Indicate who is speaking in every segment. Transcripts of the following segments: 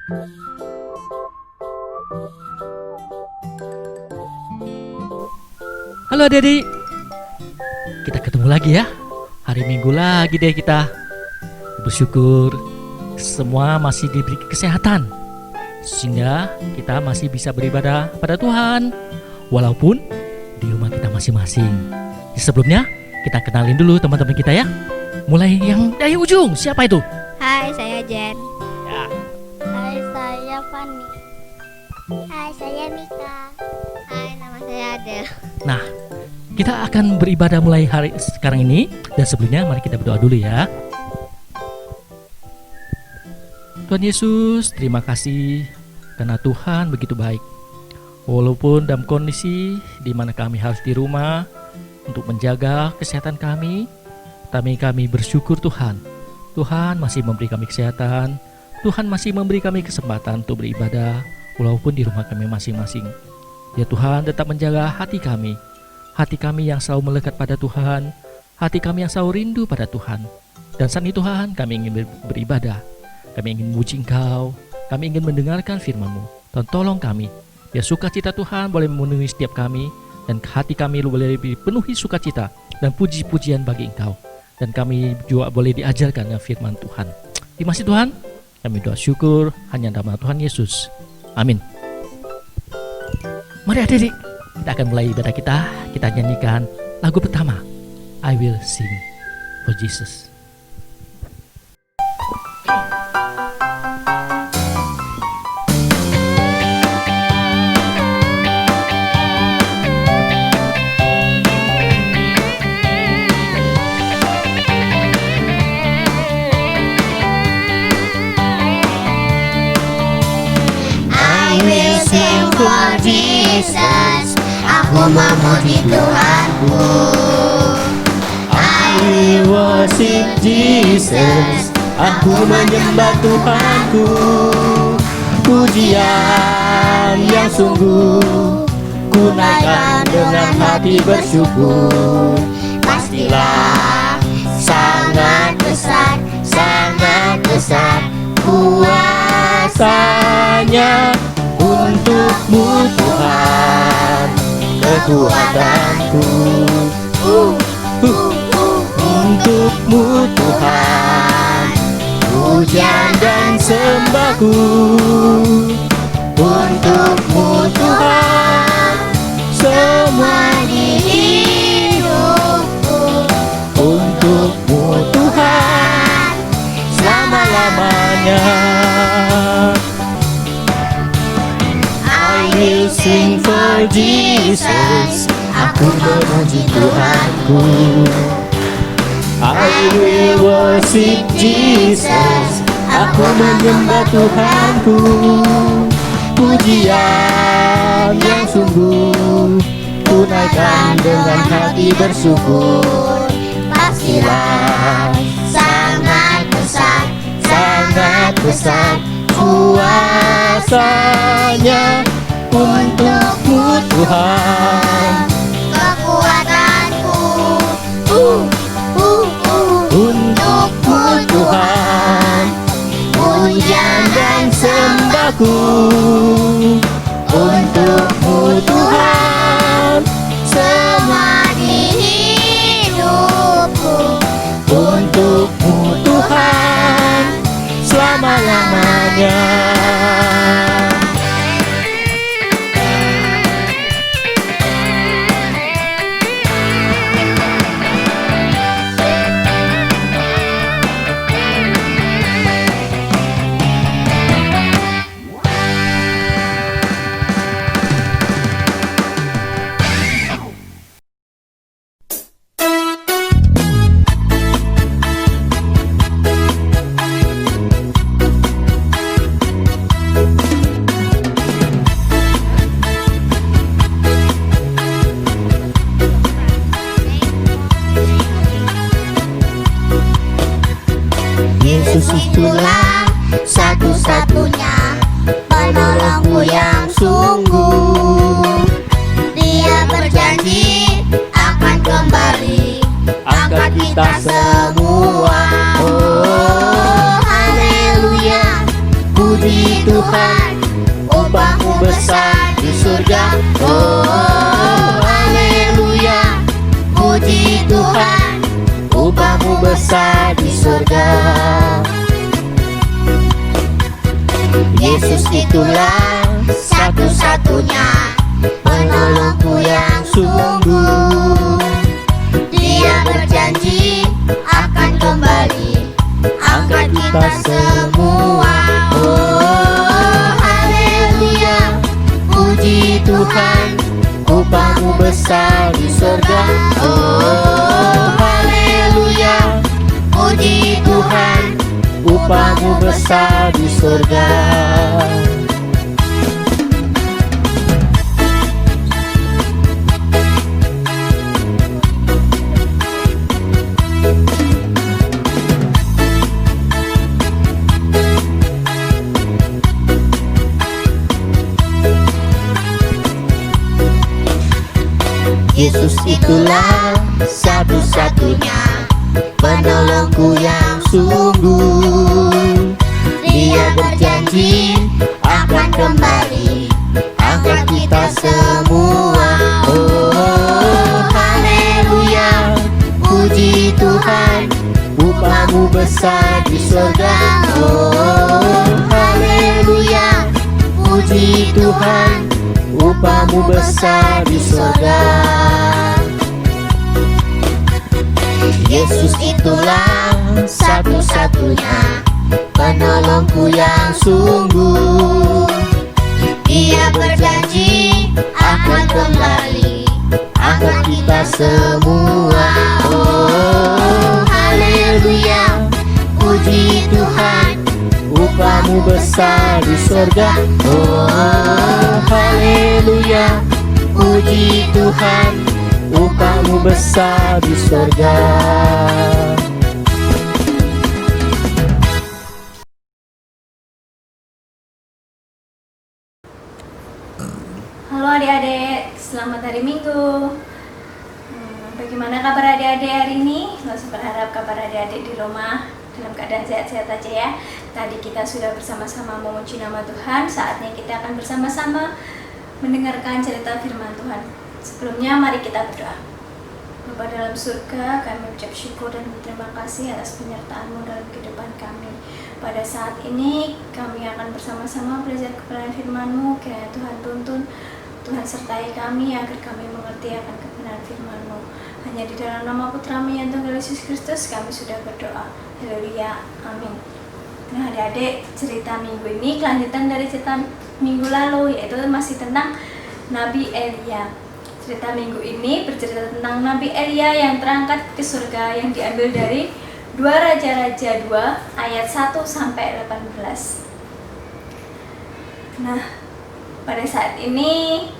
Speaker 1: Halo adik-adik, kita ketemu lagi ya. Hari Minggu lagi deh kita. Bersyukur semua masih diberi kesehatan, sehingga kita masih bisa beribadah pada Tuhan walaupun di rumah kita masing-masing. Sebelumnya kita kenalin dulu teman-teman kita ya. Mulai yang dari ujung, siapa itu?
Speaker 2: Hai, saya Jen.
Speaker 1: Ya.
Speaker 2: Hai, saya Fani. Hai, saya Mika. Hai, nama saya Adel.
Speaker 1: Nah, kita akan beribadah mulai hari sekarang ini. Dan sebelumnya mari kita berdoa dulu ya. Tuhan Yesus, terima kasih karena Tuhan begitu baik. Walaupun dalam kondisi di mana kami harus di rumah untuk menjaga kesehatan kami bersyukur Tuhan. Tuhan masih memberi kami kesehatan. Tuhan masih memberi kami kesempatan untuk beribadah walaupun di rumah kami masing-masing. Ya Tuhan, tetap menjaga hati kami yang selalu melekat pada Tuhan, hati kami yang selalu rindu pada Tuhan. Dan saat ini Tuhan, kami ingin beribadah, kami ingin memuji Engkau, kami ingin mendengarkan firman-Mu. Dan tolong kami, biar sukacita Tuhan boleh memenuhi setiap kami, dan hati kami boleh dipenuhi sukacita dan puji-pujian bagi Engkau. Dan kami juga boleh diajarkan dengan firman Tuhan. Terima kasih Tuhan, kami doa syukur hanya dalam nama Tuhan Yesus. Amin. Mari adik-adik, kita akan mulai ibadah kita. Kita nyanyikan lagu pertama, I Will Sing for Jesus.
Speaker 2: I will sing for Jesus. Aku memuji Tuhanku.
Speaker 1: I will worship Jesus. Aku menyembah Tuhanku. Pujian yang sungguh ku naikkan dengan hati bersyukur.
Speaker 2: Pastilah sangat besar
Speaker 1: Kuasanya untuk-Mu Tuhan, kekuatanku. Untuk-Mu Tuhan, pujian dan sembahku. Untuk-Mu Tuhan, semua di hidupku. Untuk-Mu Tuhan, selama-lamanya. I will sing for Jesus. Aku memuji Tuhanku. I will worship Jesus. Aku menyembah Tuhanku. Pujian yang sungguh ku naikkan dengan hati bersyukur.
Speaker 2: Pastilah sangat besar
Speaker 1: kuasanya untuk-Mu Tuhan,
Speaker 2: kekuatanku.
Speaker 1: untuk-Mu Tuhan, pujian dan sembahku. Untuk-Mu Tuhan,
Speaker 2: Semua di hidupku.
Speaker 1: untuk-Mu Tuhan, selama-lamanya.
Speaker 2: Yesus itulah satu-satunya penolongku yang sungguh. Dia berjanji akan kembali angkat kita semua. Oh, haleluya, puji puji Tuhan, upahmu besar di surga. Oh, haleluya, puji Tuhan, upahmu besar di surga. Yesus itulah satu-satunya penolongku yang sungguh. Dia berjanji akan kembali angkat kita semua. Oh, haleluya, puji Tuhan, upahmu besar di surga. Oh, haleluya, puji Tuhan, upahmu besar di surga. Yesus itulah satu-satunya penolongku yang sungguh. Dia berjanji akan kembali angkat kita semua. Oh, haleluya, puji Tuhan, upahmu besar di surga. Oh, haleluya, puji Tuhan, upahmu besar di surga. Yesus itulah satu-satunya penolongku yang sungguh. Dia berjanji akan kembali angkat kita semua. Oh, haleluya, puji Tuhan, upahmu besar di surga. Oh, haleluya, puji Tuhan, upahmu besar di surga.
Speaker 3: Halo adik-adik, selamat hari Minggu. Bagaimana kabar adik-adik hari ini? Nggak usah berharap kabar adik-adik di rumah dalam keadaan sehat-sehat aja ya. Tadi kita sudah bersama-sama memuji nama Tuhan. Saatnya kita akan bersama-sama mendengarkan cerita firman Tuhan. Sebelumnya mari kita berdoa. Bapa dalam surga, kami ucap syukur dan berterima kasih atas penyertaan-Mu dalam kehidupan kami. Pada saat ini kami akan bersama-sama belajar kebenaran firman-Mu. Kiranya Tuhan tuntun, Tuhan sertai kami agar kami mengerti akan kebenaran firman-Mu. Hanya di dalam nama Putra-Mu yang Tunggal Yesus Kristus kami sudah berdoa. Haleluya, amin. Nah adik-adik, cerita minggu ini kelanjutan dari cerita minggu lalu, yaitu masih tentang Nabi Elia. Cerita minggu ini bercerita tentang Nabi Elia yang terangkat ke surga, yang diambil dari 2 Raja-Raja 2 ayat 1 sampai 18. Nah, pada saat ini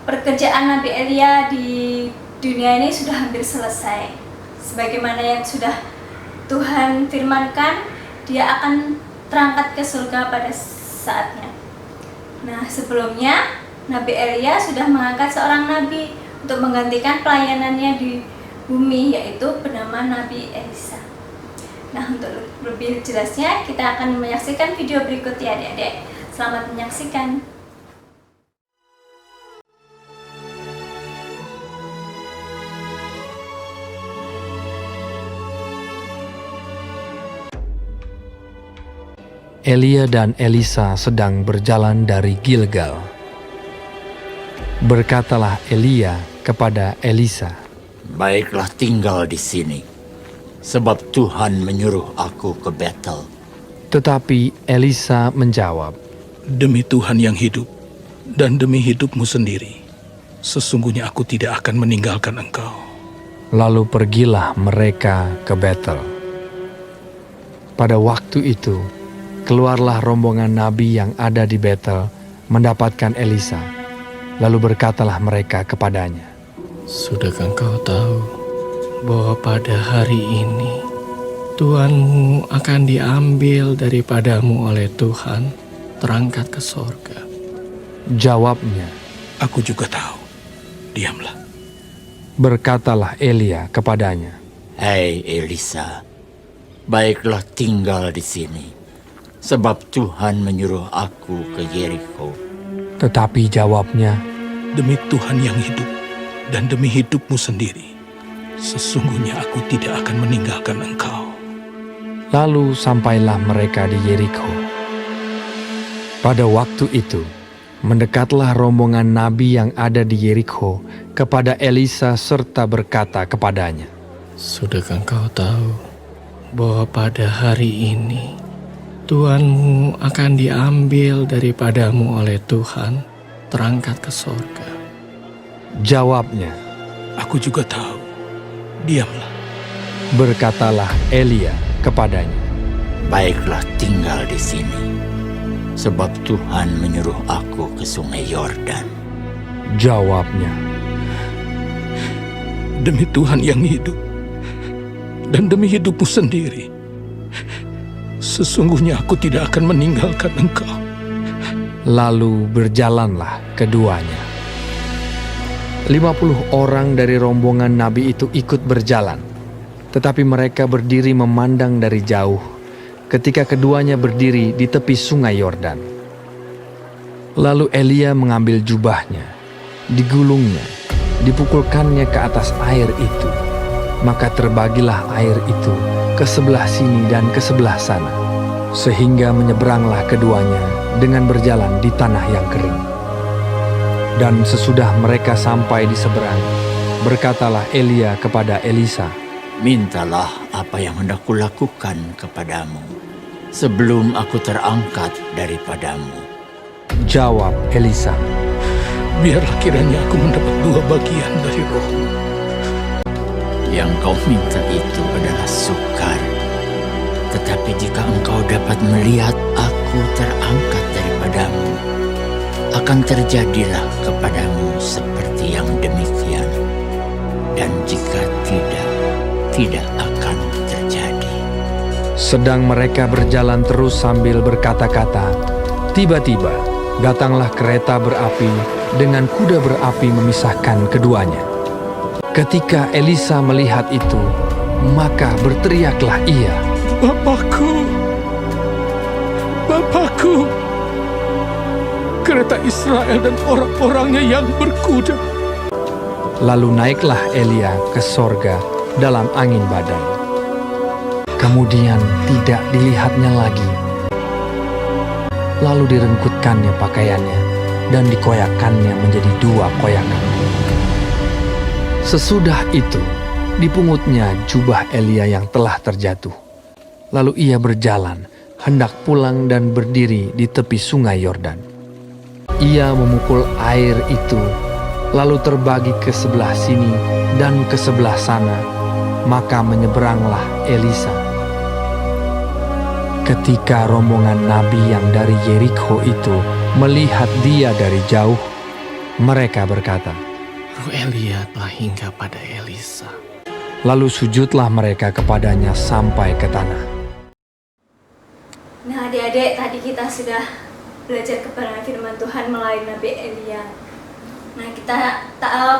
Speaker 3: pekerjaan Nabi Elia di dunia ini sudah hampir selesai. Sebagaimana yang sudah Tuhan firmankan, dia akan terangkat ke surga pada saatnya. Nah, sebelumnya Nabi Elia sudah mengangkat seorang nabi untuk menggantikan pelayanannya di bumi, yaitu bernama Nabi Elisa. Nah, untuk lebih jelasnya kita akan menyaksikan video berikut ya adik-adik. Selamat menyaksikan.
Speaker 4: Elia dan Elisa sedang berjalan dari Gilgal. Berkatalah Elia kepada Elisa,
Speaker 5: "Baiklah tinggal di sini, sebab Tuhan menyuruh aku ke Betel."
Speaker 4: Tetapi Elisa menjawab,
Speaker 6: "Demi Tuhan yang hidup dan demi hidupmu sendiri, sesungguhnya aku tidak akan meninggalkan engkau."
Speaker 4: Lalu pergilah mereka ke Betel. Pada waktu itu, keluarlah rombongan nabi yang ada di Betel mendapatkan Elisa. Lalu berkatalah mereka kepadanya,
Speaker 7: "Sudahkah engkau tahu bahwa pada hari ini Tuhanmu akan diambil daripadamu oleh Tuhan, terangkat ke sorga?"
Speaker 4: Jawabnya,
Speaker 6: "Aku juga tahu. Diamlah."
Speaker 4: berkatalah Elia kepadanya,
Speaker 5: "Hei Elisa, baiklah tinggal di sini, sebab Tuhan menyuruh aku ke Yeriko.
Speaker 4: Tetapi jawabnya,
Speaker 6: Demi Tuhan yang hidup dan demi hidupmu sendiri, sesungguhnya aku tidak akan meninggalkan engkau.
Speaker 4: lalu sampailah mereka di Yeriko. Pada waktu itu, mendekatlah rombongan nabi yang ada di Yeriko kepada Elisa serta berkata kepadanya,
Speaker 7: Sudahkah engkau tahu bahwa pada hari ini Tuhanmu akan diambil daripadamu oleh Tuhan, terangkat ke sorga?
Speaker 4: Jawabnya,
Speaker 6: Aku juga tahu. Diamlah.
Speaker 4: berkatalah Elia kepadanya,
Speaker 5: Baiklah tinggal di sini, sebab Tuhan menyuruh aku ke sungai Yordan.
Speaker 4: Jawabnya,
Speaker 6: Demi Tuhan yang hidup dan demi hidupmu sendiri, sesungguhnya aku tidak akan meninggalkan engkau.
Speaker 4: lalu berjalanlah keduanya. 50 orang dari rombongan nabi itu ikut berjalan, tetapi mereka berdiri memandang dari jauh ketika keduanya berdiri di tepi sungai Yordan. Lalu Elia mengambil jubahnya, digulungnya, dipukulkannya ke atas air itu. Maka terbagilah air itu ke sebelah sini dan ke sebelah sana, sehingga menyeberanglah keduanya dengan berjalan di tanah yang kering. Dan sesudah mereka sampai di seberang, berkatalah Elia kepada Elisa,
Speaker 5: Mintalah apa yang hendak kulakukan kepadamu sebelum aku terangkat daripadamu.
Speaker 4: Jawab Elisa,
Speaker 6: Biarlah kiranya aku mendapat 2 bagian dari rohmu.
Speaker 5: Yang kau minta itu adalah sukar. Tetapi jika engkau dapat melihat aku terangkat daripadamu, akan terjadilah kepadamu seperti yang demikian. Dan jika tidak akan terjadi.
Speaker 4: Sedang mereka berjalan terus sambil berkata-kata, tiba-tiba datanglah kereta berapi dengan kuda berapi memisahkan keduanya. Ketika Elisa melihat itu, maka berteriaklah ia,
Speaker 6: Bapakku, Bapakku, kereta Israel dan orang-orangnya yang berkuda.
Speaker 4: Lalu naiklah Elia ke sorga dalam angin badai. Kemudian tidak dilihatnya lagi. Lalu direngkutkannya pakaiannya dan dikoyakannya menjadi 2 koyakan. Sesudah itu, dipungutnya jubah Elia yang telah terjatuh. Lalu ia berjalan, hendak pulang dan berdiri di tepi sungai Yordan. Ia memukul air itu, lalu terbagi ke sebelah sini dan ke sebelah sana, maka menyeberanglah Elisa. Ketika rombongan nabi yang dari Yeriko itu melihat dia dari jauh, mereka berkata,
Speaker 7: Roh Elia telah hingga pada Elisa.
Speaker 4: lalu sujudlah mereka kepadanya sampai ke tanah.
Speaker 3: Nah adik-adik, tadi kita sudah belajar kebenaran firman Tuhan melalui Nabi Elia. Nah kita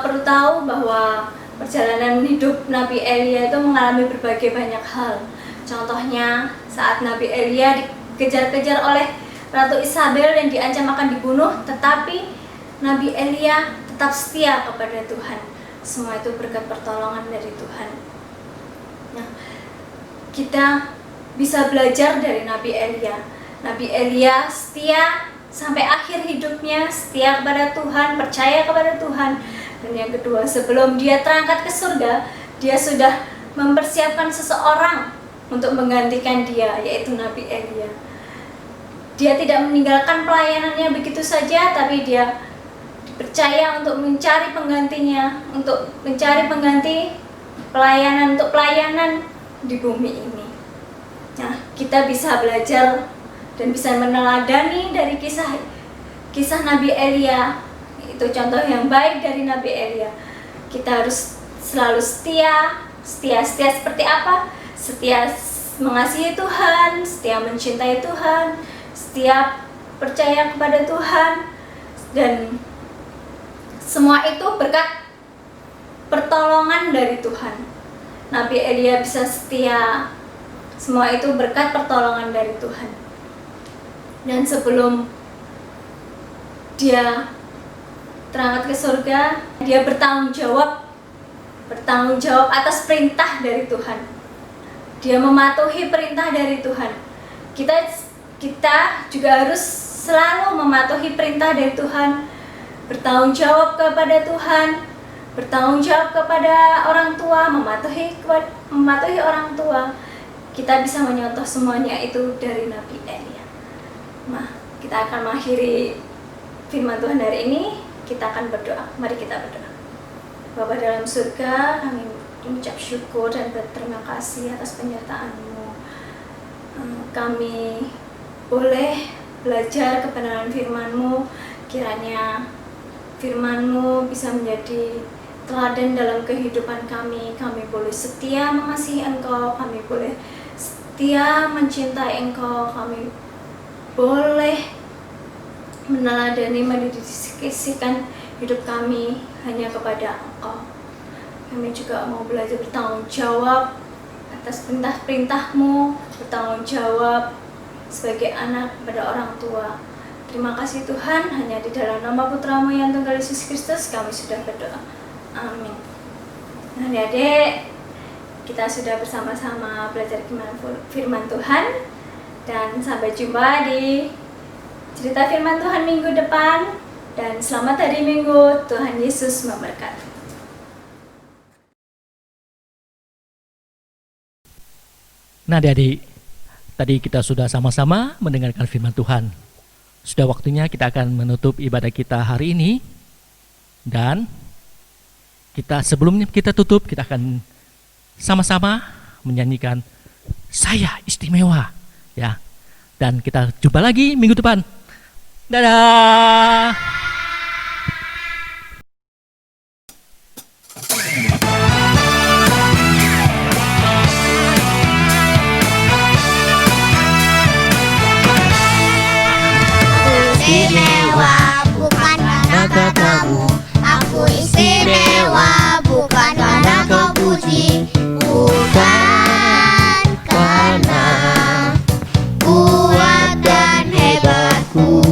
Speaker 3: perlu tahu bahwa perjalanan hidup Nabi Elia itu mengalami berbagai banyak hal. Contohnya saat Nabi Elia dikejar-kejar oleh Ratu Isabel dan diancam akan dibunuh, tetapi Nabi Elia tetap setia kepada Tuhan. Semua itu berkat pertolongan dari Tuhan. Nah, kita bisa belajar dari Nabi Elia. Nabi Elia setia sampai akhir hidupnya, setia kepada Tuhan, percaya kepada Tuhan. Dan yang kedua, sebelum dia terangkat ke surga, dia sudah mempersiapkan seseorang untuk menggantikan dia, yaitu Nabi Elia. Dia tidak meninggalkan pelayanannya begitu saja, tapi dia percaya untuk mencari penggantinya, untuk mencari pengganti pelayanan, untuk pelayanan di bumi ini. Nah, kita bisa belajar dan bisa meneladani dari kisah Nabi Elia. Itu contoh yang baik dari Nabi Elia. Kita harus selalu setia seperti apa? Setia mengasihi Tuhan, setia mencintai Tuhan, setia percaya kepada Tuhan, dan semua itu berkat pertolongan dari Tuhan. Nabi Elia bisa setia, semua itu berkat pertolongan dari Tuhan. Dan sebelum dia terangkat ke surga, dia bertanggung jawab atas perintah dari Tuhan. Dia mematuhi perintah dari Tuhan. Kita juga harus selalu mematuhi perintah dari Tuhan, bertanggung jawab kepada Tuhan, bertanggung jawab kepada orang tua, mematuhi orang tua. Kita bisa menyontoh semuanya itu dari Nabi Elia. Nah, kita akan mengakhiri firman Tuhan hari ini. Kita akan berdoa. Mari kita berdoa. Bapa dalam surga, kami mengucap syukur dan berterima kasih atas penyertaan-Mu. Kami boleh belajar kebenaran firman-Mu. Kiranya firman-Mu bisa menjadi teladan dalam kehidupan kami. Kami boleh setia mengasihi Engkau, kami boleh setia mencintai Engkau, kami boleh meneladani, mendedikasikan hidup kami hanya kepada Engkau. Kami juga mau belajar bertanggung jawab atas perintah-perintah-Mu, bertanggung jawab sebagai anak kepada orang tua. Terima kasih Tuhan, hanya di dalam nama Putra-Mu yang tunggal Yesus Kristus kami sudah berdoa. Amin. Nah, adik-adik, kita sudah bersama-sama belajar firman Tuhan, dan sampai jumpa di cerita firman Tuhan minggu depan, dan selamat hari Minggu. Tuhan Yesus memberkati.
Speaker 1: Nah adik-adik, tadi kita sudah sama-sama mendengarkan firman Tuhan. Sudah waktunya kita akan menutup ibadah kita hari ini. Dan sebelumnya kita tutup, kita akan sama-sama menyanyikan Saya Istimewa, ya. Dan kita jumpa lagi minggu depan. Dadah.
Speaker 2: Istimewa bukan karena katamu, aku istimewa bukan karena kau puji, bukan karena kuat dan hebatku.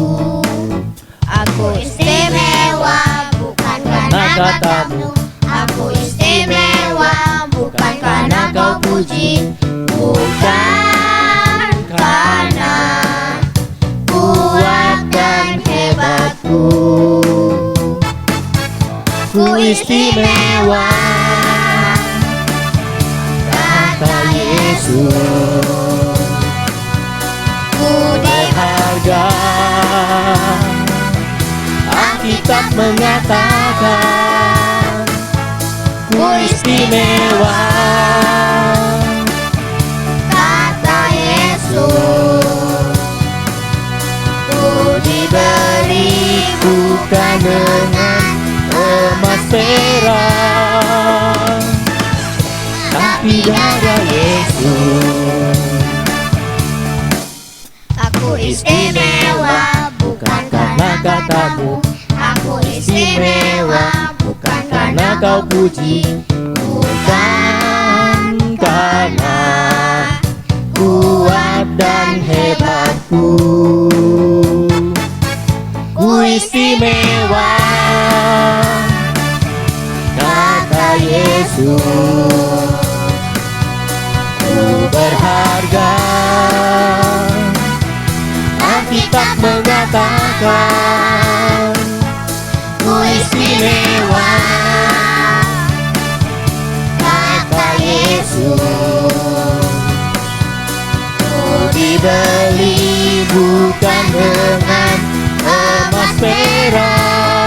Speaker 2: Aku istimewa bukan karena katamu, aku istimewa bukan karena kau puji, bukan karena kuat dan hebatku. Ku istimewa, kata Yesus. Ku berharga, Alkitab mengatakan. Ku istimewa, kata Yesus. Ku diberi bukan dengan emas perak, tapi darah Yesus. Aku istimewa bukan karena katamu, aku istimewa bukan karena kau puji, bukan karena kuat dan hebatku. Ku istimewa, kata Yesus. Ku berharga, Alkitab mengatakan. Ku istimewa, kata Yesus. Ku dibeli bukan dengan emas perak,